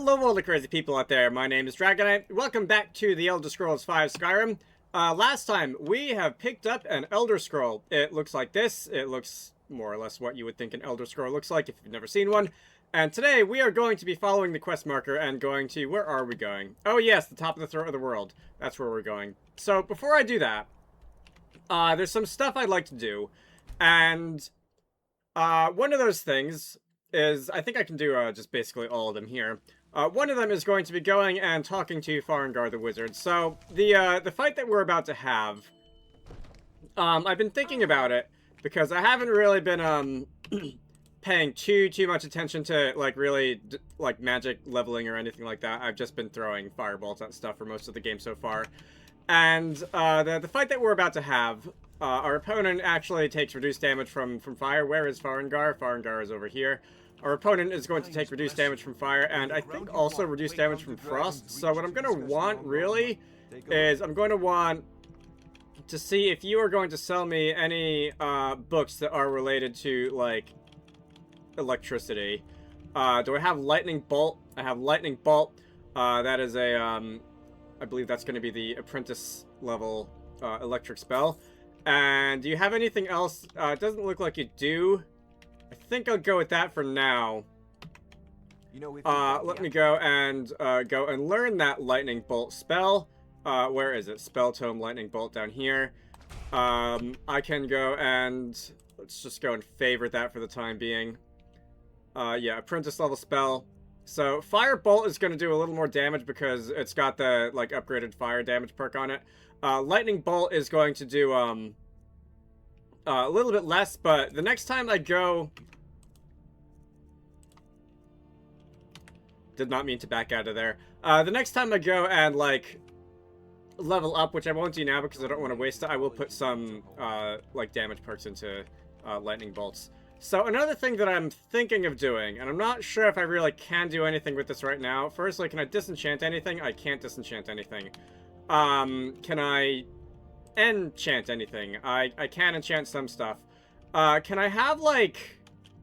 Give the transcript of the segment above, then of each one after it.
Hello all the crazy people out there, my name is Dragonite. Welcome back to the Elder Scrolls V Skyrim. Last time, we have picked up an Elder Scroll. It looks like this. It looks more or less what you would think an Elder Scroll looks like if you've never seen one. And today, we are going to be following the quest marker and going to... Where are we going? Oh yes, the top of the throat of the world. That's where we're going. So, before I do that, there's some stuff I'd like to do. And one of those things is... I think I can do just basically all of them here. One of them is going to be going and talking to Farengar the Wizard. So, the fight that we're about to have, I've been thinking about it, because I haven't really been, paying too much attention to, like, really, like, magic leveling or anything like that. I've just been throwing fireballs at stuff for most of the game so far. And, the fight that we're about to have, our opponent actually takes reduced damage from fire. Where is Farengar? Farengar is over here. Our opponent is going to take reduced damage from fire, and I think also reduced damage from frost. So what I'm going to want, really, is I'm going to want to see if you are going to sell me any books that are related to, like, electricity. Do I have Lightning Bolt? I have Lightning Bolt. That is a, I believe that's going to be the apprentice level electric spell. And do you have anything else? It doesn't look like you do. I think I'll go with that for now. Let me go and learn that Lightning Bolt spell. Where is it? Spell Tome Lightning Bolt down here. I can go and let's just go and favorite that for the time being. Yeah, apprentice level spell. So Fire Bolt is going to do a little more damage because it's got the like upgraded fire damage perk on it. Lightning Bolt is going to do a little bit less, but the next time I go... Did not mean to back out of there. The next time I go and, like, level up, which I won't do now because I don't want to waste it, I will put some, like, damage perks into lightning bolts. So another thing that I'm thinking of doing, and I'm not sure if I really can do anything with this right now. Firstly, can I disenchant anything? I can't disenchant anything. Can I enchant anything? I can enchant some stuff. Can I have, like...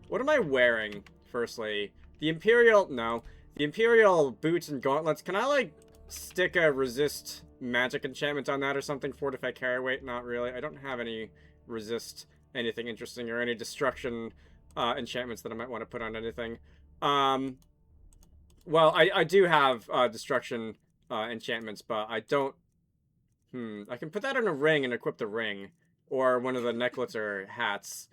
What am I wearing, firstly? The Imperial... No. The Imperial boots and gauntlets. Can I, like, stick a resist magic enchantment on that or something? Fortify carry weight? Not really. I don't have any resist anything interesting or any destruction enchantments that I might want to put on anything. Well, I do have destruction enchantments, but I don't... I can put that in a ring and equip the ring. Or one of the necklaces or hats.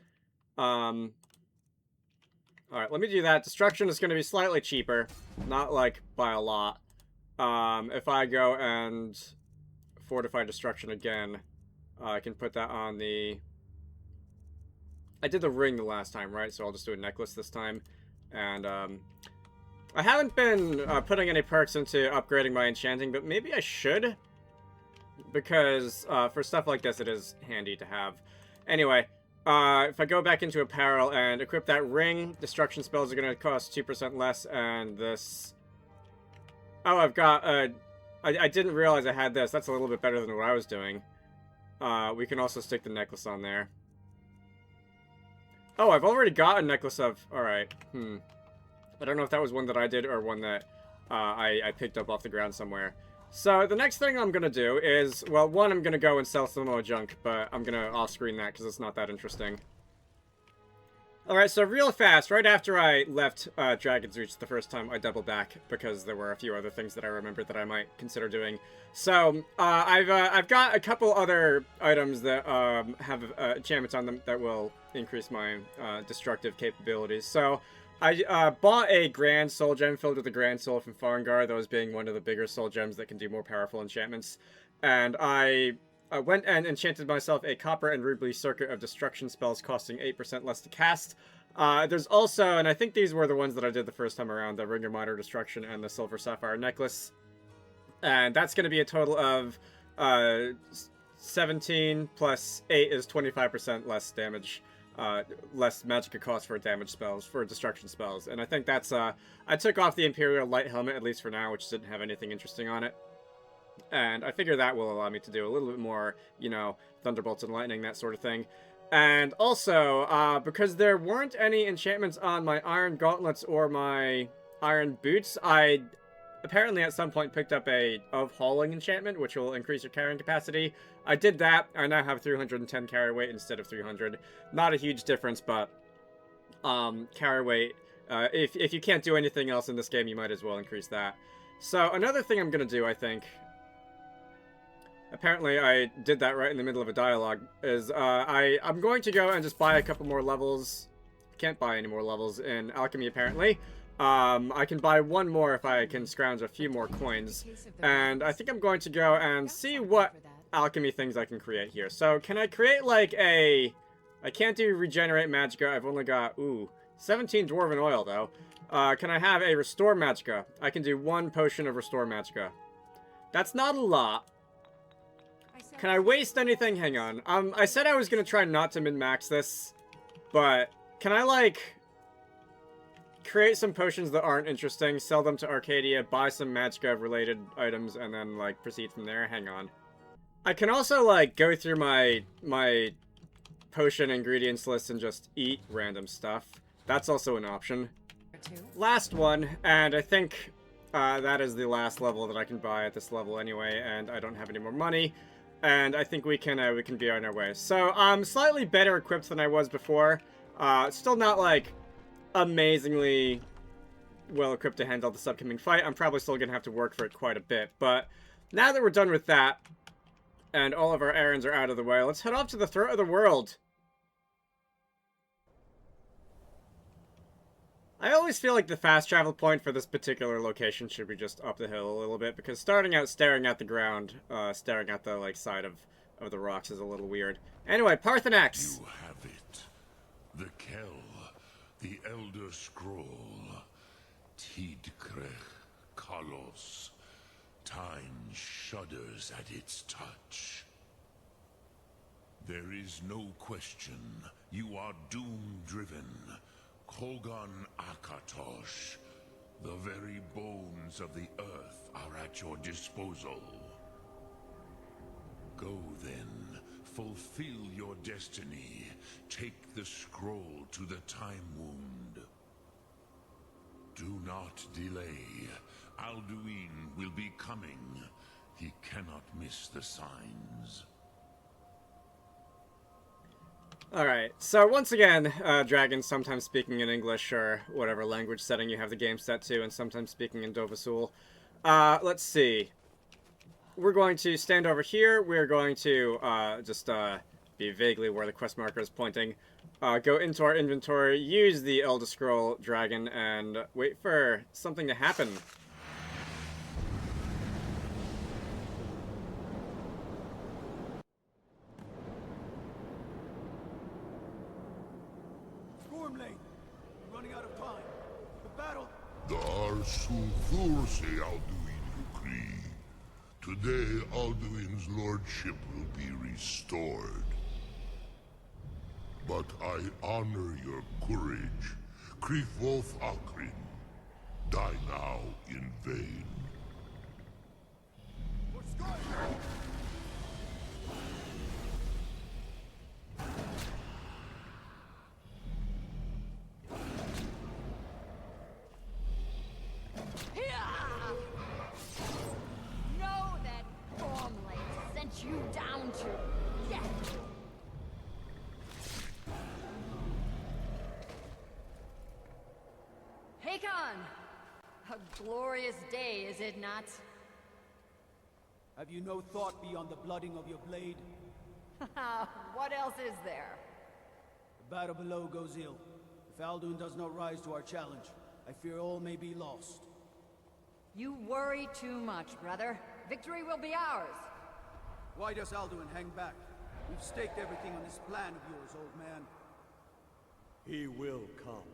Alright, let me do that. Destruction is going to be slightly cheaper. Not, like, by a lot. If I go and fortify destruction again, I can put that on the... I did the ring the last time, right? So I'll just do a necklace this time. And, I haven't been putting any perks into upgrading my enchanting, but maybe I should. Because for stuff like this, it is handy to have. Anyway, if I go back into apparel and equip that ring, destruction spells are going to cost 2% less, and this... Oh, I've got... I didn't realize I had this. That's a little bit better than what I was doing. We can also stick the necklace on there. Oh, I've already got a necklace of... Alright, I don't know if that was one that I did or one that I picked up off the ground somewhere. So, the next thing I'm gonna do is, well, one, I'm gonna go and sell some more junk, but I'm gonna off-screen that because it's not that interesting. Alright, so real fast, right after I left Dragon's Reach the first time, I doubled back because there were a few other things that I remembered that I might consider doing. So, I've got a couple other items that have enchantments on them that will increase my destructive capabilities. So, I bought a Grand Soul Gem filled with a Grand Soul from Farengar, those being one of the bigger Soul Gems that can do more powerful enchantments. And I went and enchanted myself a Copper and Ruby Circuit of Destruction spells costing 8% less to cast. There's also, and I think these were the ones that I did the first time around, the Ring of Minor Destruction and the Silver Sapphire Necklace. And that's going to be a total of 17 plus 8 is 25% less damage. Less magic cost for damage spells, for destruction spells. And I think that's, I took off the Imperial Light Helmet, at least for now, which didn't have anything interesting on it. And I figure that will allow me to do a little bit more, you know, Thunderbolts and Lightning, that sort of thing. And also, because there weren't any enchantments on my Iron Gauntlets or my iron boots. I apparently at some point picked up a of hauling enchantment, which will increase your carrying capacity. I did that. I now have 310 carry weight instead of 300. Not a huge difference, but carry weight. If you can't do anything else in this game, you might as well increase that. So another thing I'm gonna do, I think, apparently I did that right in the middle of a dialogue, is I'm going to go and just buy a couple more levels. Can't buy any more levels in alchemy, apparently. I can buy one more if I can scrounge a few more coins. And I think I'm going to go and see what alchemy things I can create here. So can I create like a... I can't do regenerate magicka. I've only got, 17 dwarven oil though. Can I have a restore magicka? I can do 1 potion of restore magicka. That's not a lot. Can I waste anything? Hang on. I said I was gonna try not to min-max this, but can I like create some potions that aren't interesting, sell them to Arcadia, buy some magicka related items, and then like proceed from there? Hang on. I can also like go through my potion ingredients list and just eat random stuff. That's also an option. Last one, and I think that is the last level that I can buy at this level anyway, and I don't have any more money. And I think we can be on our way. So I'm slightly better equipped than I was before. Still not like amazingly well equipped to handle this upcoming fight. I'm probably still gonna have to work for it quite a bit. But now that we're done with that, and all of our errands are out of the way, let's head off to the throat of the world. I always feel like the fast travel point for this particular location should be just up the hill a little bit, because starting out staring at the ground, staring at the like side of the rocks is a little weird. Anyway, Parthenax! You have it. The Kell, the Elder Scroll. Tidkrech Kalos. Time shudders at its touch. There is no question. You are doom-driven. Kogan Akatosh, the very bones of the earth are at your disposal. Go then, fulfill your destiny. Take the scroll to the Time Wound. Do not delay. Alduin will be coming. He cannot miss the signs. Alright, so once again, dragons sometimes speaking in English or whatever language setting you have the game set to, and sometimes speaking in Dovasul. Let's see. We're going to stand over here. We're going to just be vaguely where the quest marker is pointing. Go into our inventory, use the Elder Scroll Dragon, and wait for something to happen. Today, Alduin's lordship will be restored. But I honor your courage. Krifwolf Akrin. Die now in vain. For Skyrim! You down to death. Hakon! A glorious day, is it not? Have you no thought beyond the blooding of your blade? What else is there? The battle below goes ill. If Alduin does not rise to our challenge, I fear all may be lost. You worry too much, brother. Victory will be ours. Why does Alduin hang back? We've staked everything on this plan of yours, old man. He will come.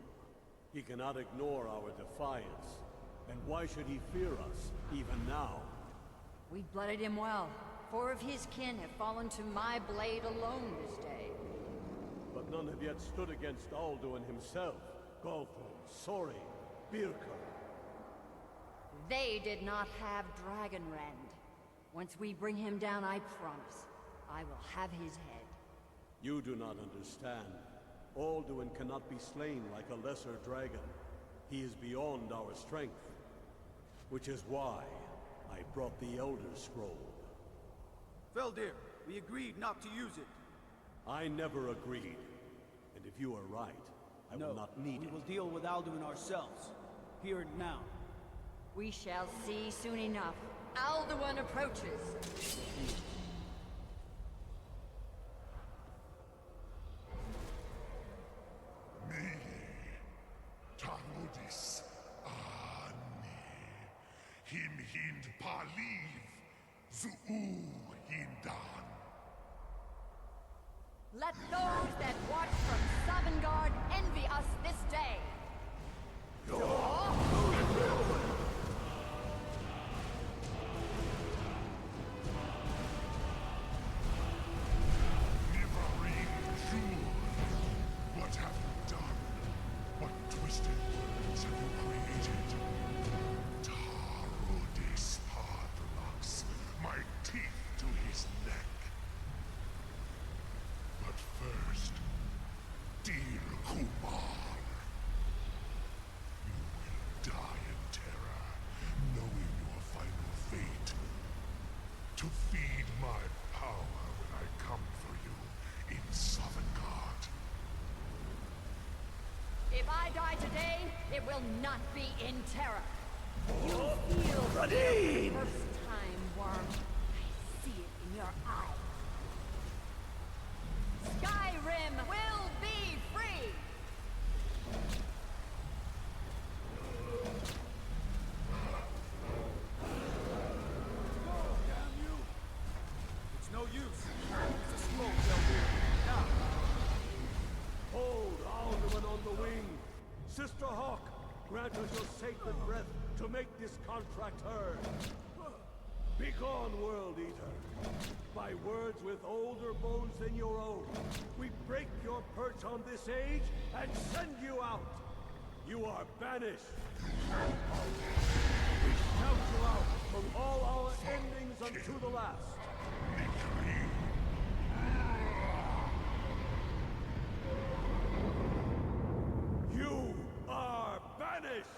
He cannot ignore our defiance. And why should he fear us, even now? We've blooded him well. 4 of his kin have fallen to my blade alone this day. But none have yet stood against Alduin himself. Galthor, Sori, Birka. They did not have Dragonrend. Once we bring him down, I promise, I will have his head. You do not understand. Alduin cannot be slain like a lesser dragon. He is beyond our strength, which is why I brought the Elder Scroll. Feldir, we agreed not to use it. I never agreed. And if you are right, I will not need we it. will deal with Alduin ourselves. Here and now. We shall see soon enough. Alduin approaches. Tarudis Ani Him Hind Paliv Zuu Hindan. Let those that watch from Sovngarde envy us this day. Nivarin Jur, what have you done? What twisted words have you created? Tarudis Padlux, my teeth to his neck. But first, Dir Kumar. You will die in terror, knowing your final fate. To feed my power when I come for you in Sovngarde. If I die today, it will not be in terror. You feel for the first time, Worm. I see it in your eyes. Skyrim will be free! Damn you! It's no use. It's a scroll, Feldir. Now! Hold Alduin on the wing! Sister Hawk, grant us your sacred breath to make this contract heard. Begone, World Eater! By words with older bones than your own, we break your perch on this age and send you out! You are banished! We shout you out from all our endings unto the last! You are banished!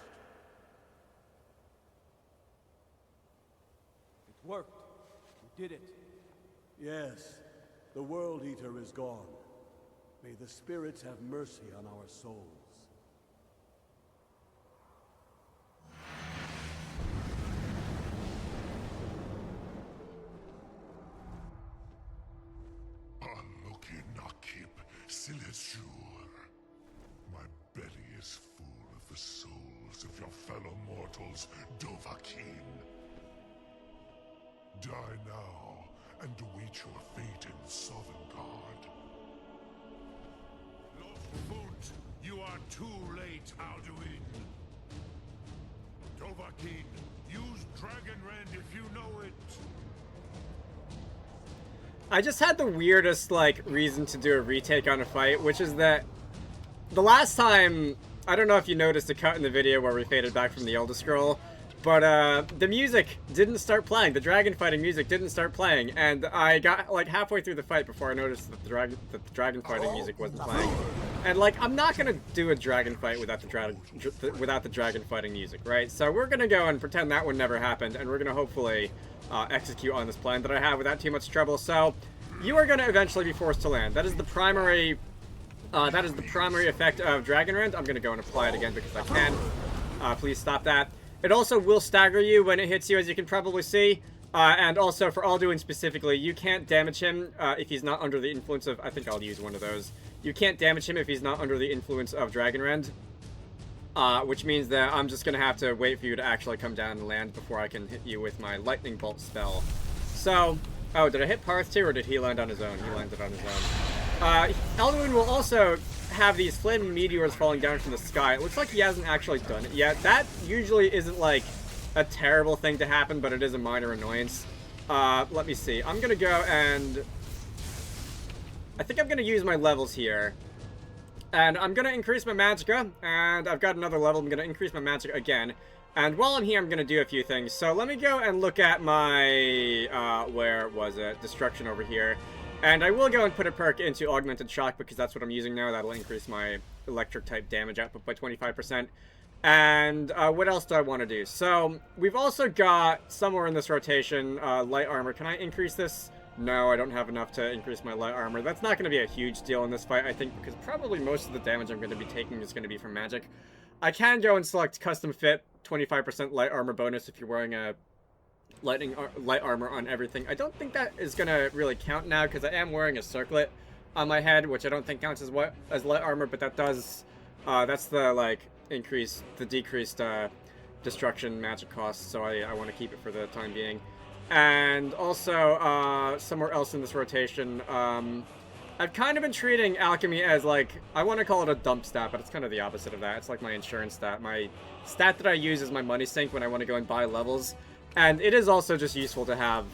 It worked. We did it. Yes, the World Eater is gone. May the spirits have mercy on our souls. Alukinakip Silesur. My belly is full of the souls of your fellow mortals, Dovahkiin. Die now and await your fate in Sovngarde. Loffoot, you are too late, Alduin. Dovahkiin, use Dragonrend if you know it. I just had the weirdest, like, reason to do a retake on a fight, which is that the last time, I don't know if you noticed a cut in the video where we faded back from the Elder Scroll, but the music didn't start playing. The dragon fighting music didn't start playing, and I got like halfway through the fight before I noticed that the dragon fighting music wasn't playing. And like, I'm not gonna do a dragon fight without the dragon fighting music, right? So we're gonna go and pretend that one never happened, and we're gonna hopefully execute on this plan that I have without too much trouble. So you are gonna eventually be forced to land. That is the primary effect of Dragonrend. I'm gonna go and apply it again because I can. Please stop that. It also will stagger you when it hits you, as you can probably see. And also, for Alduin specifically, you can't damage him if he's not under the influence of... I think I'll use one of those. You can't damage him if he's not under the influence of Dragonrend. Which means that I'm just going to have to wait for you to actually come down and land before I can hit you with my Lightning Bolt spell. So... Oh, did I hit Parth too, or did he land on his own? He landed on his own. Alduin will also have these flaming meteors falling down from the sky. It looks like he hasn't actually done it yet. That usually isn't, like, a terrible thing to happen, but it is a minor annoyance. Let me see. I'm gonna go and... I think I'm gonna use my levels here. And I'm gonna increase my magicka, and I've got another level. I'm gonna increase my magicka again. And while I'm here, I'm gonna do a few things. So let me go and look at my... where was it? Destruction over here. And I will go and put a perk into Augmented Shock because that's what I'm using now. That'll increase my electric type damage output by 25%. And what else do I want to do? So we've also got somewhere in this rotation light armor. Can I increase this? No, I don't have enough to increase my light armor. That's not going to be a huge deal in this fight, I think, because probably most of the damage I'm going to be taking is going to be from magic. I can go and select custom fit, 25% light armor bonus if you're wearing a light armor on everything. I don't think that is going to really count now because I am wearing a circlet on my head, which I don't think counts as light armor, but that does, that's the, like, decreased destruction magic cost, so I want to keep it for the time being. And also, somewhere else in this rotation, I've kind of been treating alchemy as, like, I want to call it a dump stat, but it's kind of the opposite of that. It's like my insurance stat. My stat that I use is my money sink when I want to go and buy levels. And it is also just useful to have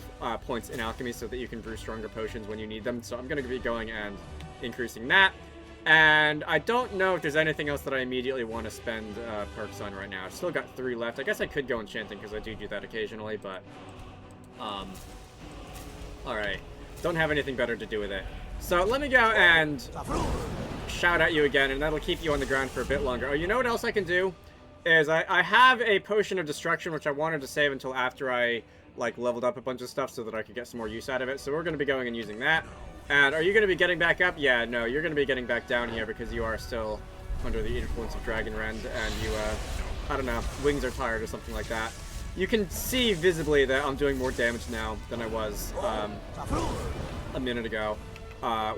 points in alchemy so that you can brew stronger potions when you need them. So I'm going to be going and increasing that. And I don't know if there's anything else that I immediately want to spend perks on right now. I've still got 3 left. I guess I could go enchanting because I do that occasionally, but... Alright. Don't have anything better to do with it. So let me go and shout at you again, and that'll keep you on the ground for a bit longer. Oh, you know what else I can do? Is I have a potion of destruction, which I wanted to save until after I, like, leveled up a bunch of stuff so that I could get some more use out of it. So we're going to be going and using that. And are you going to be getting back up? Yeah, no, you're going to be getting back down here because you are still under the influence of Dragon Rend, and you, I don't know, wings are tired or something like that. You can see visibly that I'm doing more damage now than I was a minute ago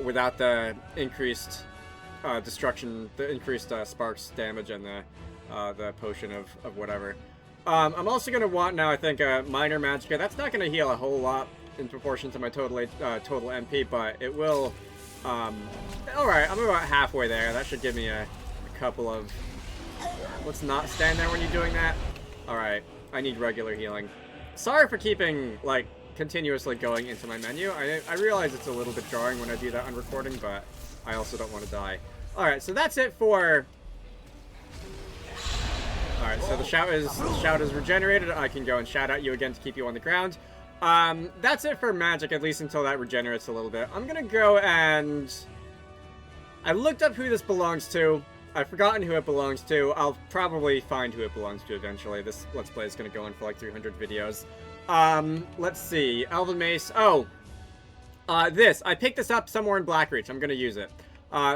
without the increased destruction, the increased sparks damage, and the potion of whatever. I'm also going to want now, I think, minor magicka. That's not going to heal a whole lot in proportion to my total MP, but it will... Alright, I'm about halfway there. That should give me a couple of... Let's not stand there when you're doing that. Alright, I need regular healing. Sorry for keeping, like, continuously going into my menu. I realize it's a little bit jarring when I do that on recording, but I also don't want to die. Alright, so that's it for... Alright, so the shout is regenerated. I can go and shout at you again to keep you on the ground. That's it for magic, at least until that regenerates a little bit. I'm gonna go and... I looked up who this belongs to. I've forgotten who it belongs to. I'll probably find who it belongs to eventually. This Let's Play is gonna go on for like 300 videos. Let's see. Elven Mace. Oh! This. I picked this up somewhere in Blackreach. I'm gonna use it.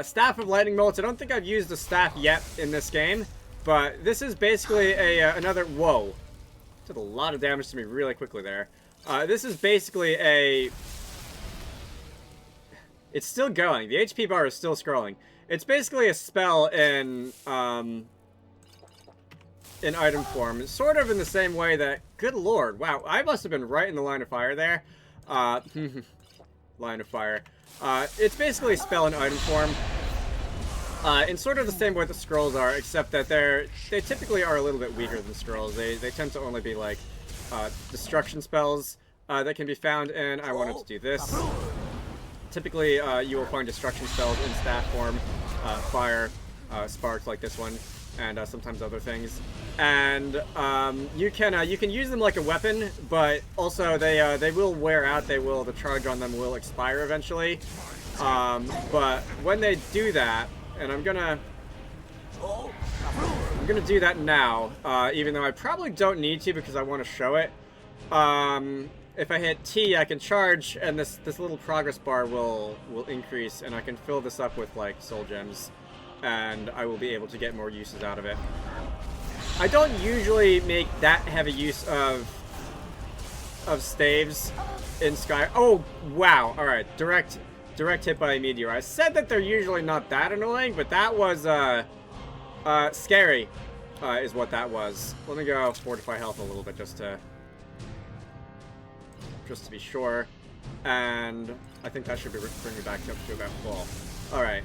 Staff of Lightning Bolts. I don't think I've used the staff yet in this game. But this is basically another... Whoa. Did a lot of damage to me really quickly there. This is basically a... It's still going. The HP bar is still scrolling. It's basically a spell in item form. It's sort of in the same way that... Good lord. Wow. I must have been right in the line of fire there. Line of fire. It's basically a spell in item form. In sort of the same way the scrolls are, except that they typically are a little bit weaker than scrolls. They tend to only be like destruction spells that can be found in... I wanted to do this. Typically, you will find destruction spells in staff form, fire, sparks like this one, and sometimes other things. And you can use them like a weapon, but also they will wear out. The charge on them will expire eventually. But when they do that, and I'm gonna do that now, even though I probably don't need to because I want to show it. If I hit T, I can charge, and this little progress bar will increase, and I can fill this up with like soul gems, and I will be able to get more uses out of it. I don't usually make that heavy use of staves in Skyrim. Oh wow! All right, direct hit by a meteor. I said that they're usually not that annoying, but that was scary. Is what that was. Let me go fortify health a little bit just to be sure, and I think that should bring me back up to about full. All right.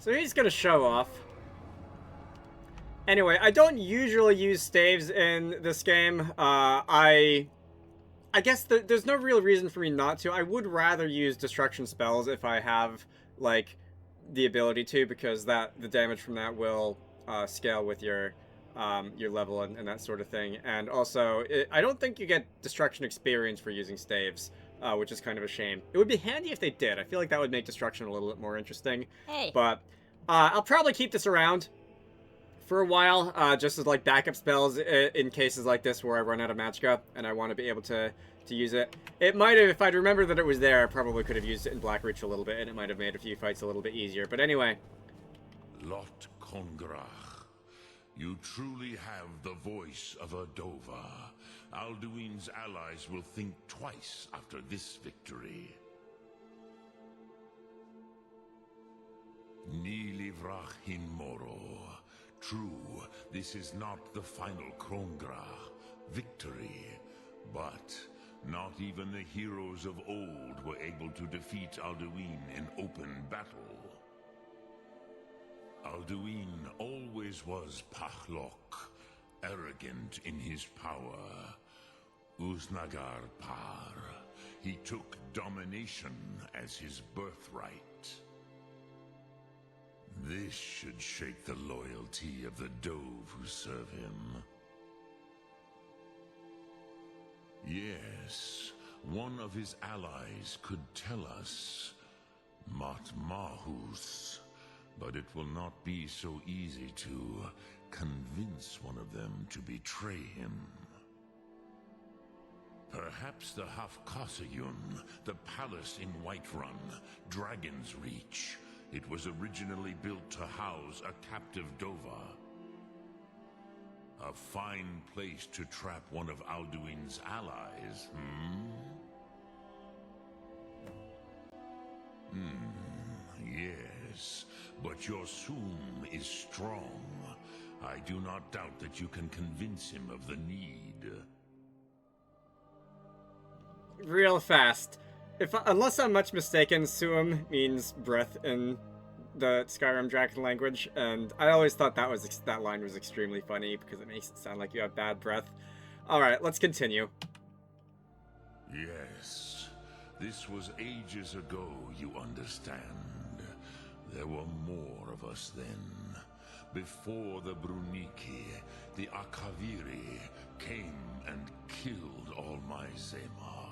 So he's gonna show off. Anyway, I don't usually use staves in this game. I guess there's no real reason for me not to. I would rather use destruction spells if I have, like, the ability to, because the damage from that will scale with your level and that sort of thing. And also, I don't think you get destruction experience for using staves, which is kind of a shame. It would be handy if they did. I feel like that would make destruction a little bit more interesting. Hey. But I'll probably keep this around for a while, just as like backup spells in cases like this where I run out of magicka and I want to be able to use it. It might have, if I'd remembered that it was there, I probably could have used it in Blackreach a little bit, and it might have made a few fights a little bit easier. But anyway. Lot Kongrach, you truly have the voice of a Dova. Alduin's allies will think twice after this victory. Nilivrach hin Moro. True, this is not the final Kongrach victory, but not even the heroes of old were able to defeat Alduin in open battle. Alduin always was Pachlok, arrogant in his power. Uznagar Par, he took domination as his birthright. This should shake the loyalty of the Dove who serve him. Yes, one of his allies could tell us Matmahus, but it will not be so easy to convince one of them to betray him. Perhaps the Hafkasayun, the palace in Whiterun, Dragon's Reach. It was originally built to house a captive Dova. A fine place to trap one of Alduin's allies, Yes, but your Sum is strong. I do not doubt that you can convince him of the need. Real fast. Unless I'm much mistaken, Suum means breath in the Skyrim Dragon language, and I always thought that line was extremely funny because it makes it sound like you have bad breath. Alright, let's continue. Yes, this was ages ago, you understand. There were more of us then. Before the Bruniki, the Akaviri came and killed all my Zema.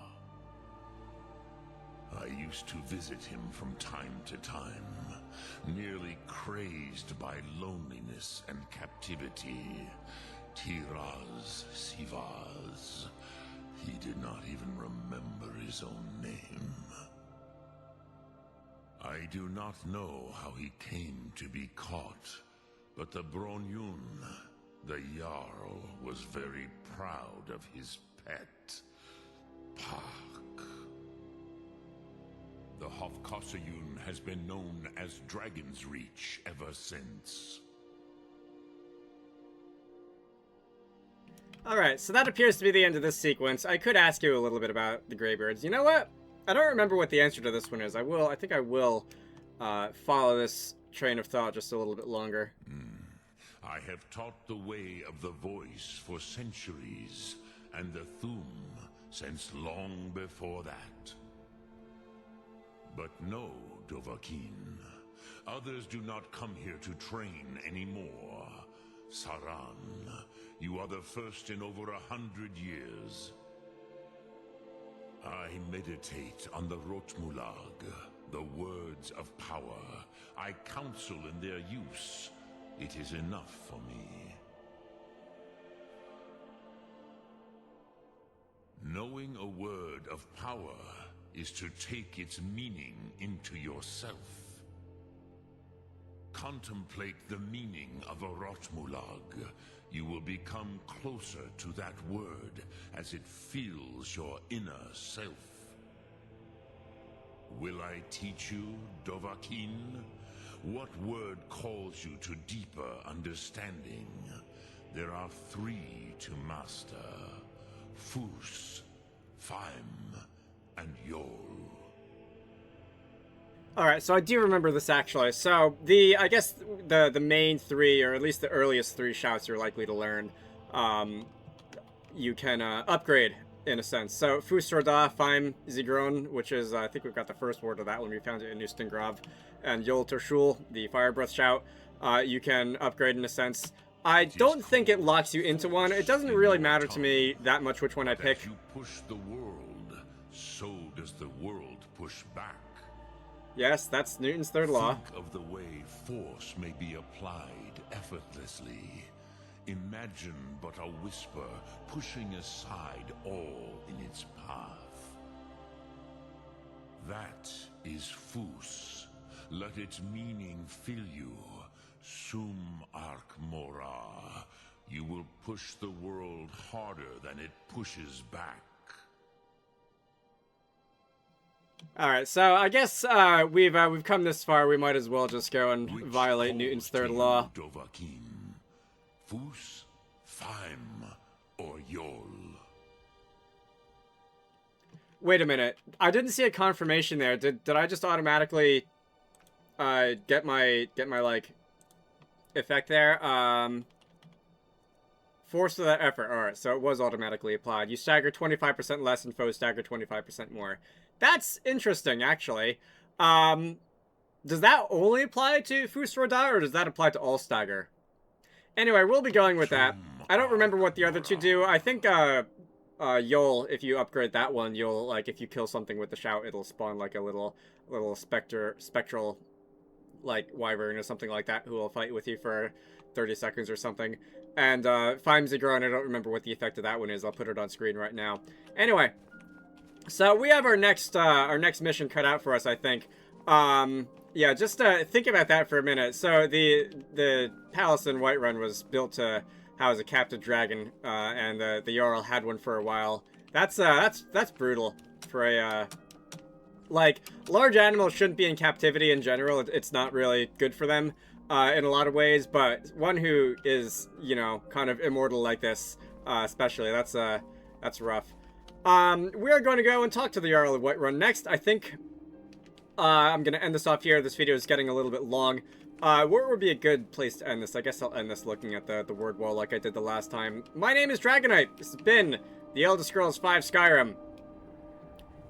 I used to visit him from time to time, nearly crazed by loneliness and captivity. Tiraz Sivaz. He did not even remember his own name. I do not know how he came to be caught, but the Bronyun, the Jarl, was very proud of his pet, Pak. The Hofkosayun has been known as Dragon's Reach ever since. Alright, so that appears to be the end of this sequence. I could ask you a little bit about the Greybirds. You know what? I don't remember what the answer to this one is. I think I will follow this train of thought just a little bit longer. I have taught the way of the voice for centuries, and the Thum since long before that. But no, Dovahkiin. Others do not come here to train anymore. Saran, you are the first in over 100 years. I meditate on the Rotmulag, the words of power. I counsel in their use. It is enough for me. Knowing a word of power is to take its meaning into yourself. Contemplate the meaning of a Rotmulag. You will become closer to that word as it fills your inner self. Will I teach you, Dovahkiin? What word calls you to deeper understanding? There are 3 to master: Fus, Faim, and Yol. Alright, so I do remember this actually. So, I guess the main three, or at least the earliest three shouts you're likely to learn, you can upgrade, in a sense. So, Fusroda, Faim, Zigron, which is, I think we've got the first word of that when we found it in Nustengrav, and Yol Tershul, the Fire Breath shout, you can upgrade in a sense. I don't think it locks you into one. It doesn't really matter to me that much which one I pick. If you push the world, so does the world push back. Yes, that's Newton's third law. Think of the way force may be applied effortlessly. Imagine but a whisper pushing aside all in its path. That is Fus. Let its meaning fill you. Sum arc mora. You will push the world harder than it pushes back. Alright, so I guess we've come this far, we might as well just go and violate Newton's third law. Dovahkiin? Fus, Faim, or Yol? Wait a minute. I didn't see a confirmation there. Did I just automatically get my like effect there? Force of that effort. Alright, so it was automatically applied. You stagger 25% less and foes stagger 25% more. That's interesting, actually. Does that only apply to Fusroda, or does that apply to all stagger? Anyway, we'll be going with that. I don't remember what the other two do. I think, Yol, if you upgrade that one, you'll, like, if you kill something with the shout, it'll spawn, like, a little spectral, like, wyvern or something like that, who will fight with you for 30 seconds or something. And, Faim Zigron, I don't remember what the effect of that one is. I'll put it on screen right now. Anyway. So we have our next mission cut out for us, I think. Yeah, just think about that for a minute. So the palace in Whiterun was built to house a captive dragon, and the Jarl had one for a while. That's brutal for a like, large animals shouldn't be in captivity in general. It's not really good for them in a lot of ways, but one who is, you know, kind of immortal like this, especially, that's rough. We are going to go and talk to the Jarl of Whiterun next. I think I'm going to end this off here. This video is getting a little bit long. Where would be a good place to end this? I guess I'll end this looking at the word wall like I did the last time. My name is Dragonite. This has been The Elder Scrolls V Skyrim.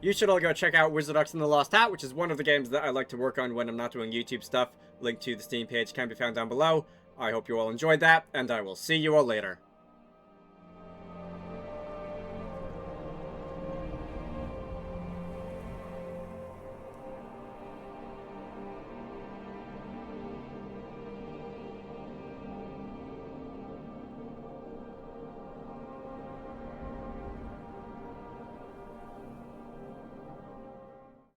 You should all go check out Wizarducks and the Lost Hat, which is one of the games that I like to work on when I'm not doing YouTube stuff. Link to the Steam page can be found down below. I hope you all enjoyed that, and I will see you all later.